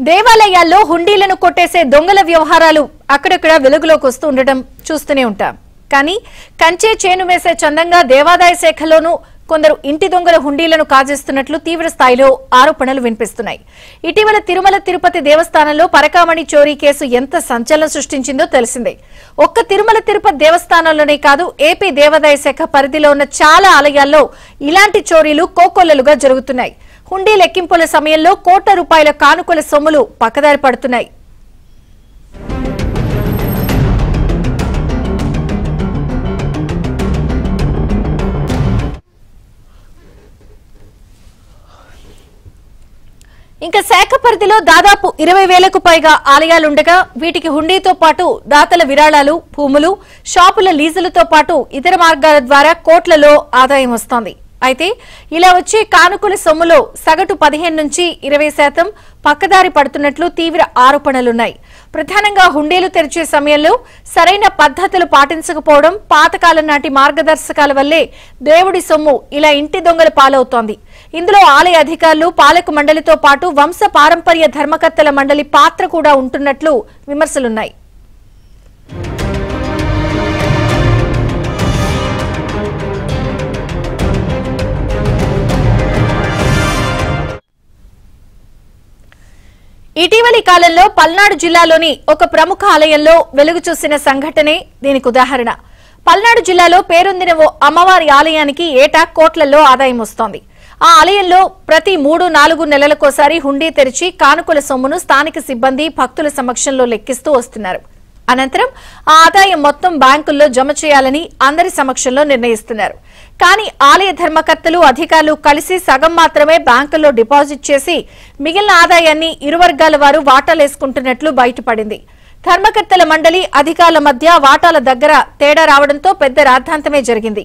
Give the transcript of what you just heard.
దేవాలయాల్లో హుండీలను కొట్టేసే దొంగల వ్యవహారాలు అక్కడక్కడ వెలుగులోకి వస్తూ ఉండటం చూస్తూనే ఉంటాం. కానీ కంచే చేను వేసే చందంగా దేవాదాయ శాఖలోనూ కొందరు ఇంటి దొంగల హుండీలను కాజేస్తున్నట్లు తీవ్ర స్థాయిలో ఆరోపణలు వినిపిస్తున్నాయి. ఇటీవల తిరుమల తిరుపతి దేవస్థానంలో పరకామణి చోరీ కేసు ఎంత సంచలనం సృష్టించిందో తెలిసిందే. ఒక్క తిరుమల తిరుపతి దేవస్థానంలోనే కాదు, ఏపీ దేవాదాయ శాఖ పరిధిలో ఉన్న చాలా ఆలయాల్లో ఇలాంటి చోరీలు కోకొల్లలుగా జరుగుతున్నాయి. హుండీ లెక్కింపుల సమయంలో కోట్ల రూపాయల కానుకల సొమ్ములు పక్కదారి పడుతున్నాయి. ఇంకా శాఖ పరిధిలో దాదాపు 20,000కు పైగా ఆలయాలుండగా వీటికి హుండీతో పాటు దాతల విరాళాలు, భూములు, షాపుల లీజులతో పాటు ఇతర మార్గాల ద్వారా కోట్లలో ఆదాయం వస్తోంది. అయితే ఇలా వచ్చే కానుకల సొమ్ములో సగటు 15 నుంచి 20% పక్కదారి పడుతున్నట్లు తీవ్ర ఆరోపణలున్నాయి. ప్రధానంగా హుండీలు తెరిచే సమయంలో సరైన పద్ధతులు పాటించకపోవడం, పాతకాలం నాటి మార్గదర్శకాల వల్లే దేవుడి సొమ్ము ఇలా ఇంటి దొంగల పాలవుతోంది. ఇందులో ఆలయ అధికారులు, పాలక మండలితో పాటు వంశ పారంపర్య ధర్మకర్తల మండలి పాత్ర కూడా ఉంటున్నట్లు విమర్శలున్నాయి. ఇటీవలి కాలంలో పల్నాడు జిల్లాలోని ఒక ప్రముఖ ఆలయంలో వెలుగు చూసిన సంఘటనే దీనికి ఉదాహరణ. పల్నాడు జిల్లాలో పేరొందిన ఓ అమ్మవారి ఆలయానికి ఏటా కోట్లలో ఆదాయం వస్తోంది. ఆ ఆలయంలో ప్రతి 3-4 నెలలకోసారి హుండీ తెరిచి కానుకల సొమ్మును స్థానిక సిబ్బంది భక్తుల సమక్షంలో లెక్కిస్తూ వస్తున్నారు. అనంతరం ఆ ఆదాయం మొత్తం బ్యాంకుల్లో జమ చేయాలని అందరి సమక్షంలో నిర్ణయిస్తున్నారు. కానీ ఆలయ ధర్మకర్తలు, అధికారులు కలిసి సగం మాత్రమే బ్యాంకుల్లో డిపాజిట్ చేసి మిగిలిన ఆదాయాన్ని ఇరు వర్గాల వారు వాటాలేసుకుంటున్నట్లు బయటపడింది. ధర్మకర్తల మండలి, అధికారుల మధ్య వాటాల దగ్గర తేడా రావడంతో పెద్ద రాద్ధాంతమే జరిగింది.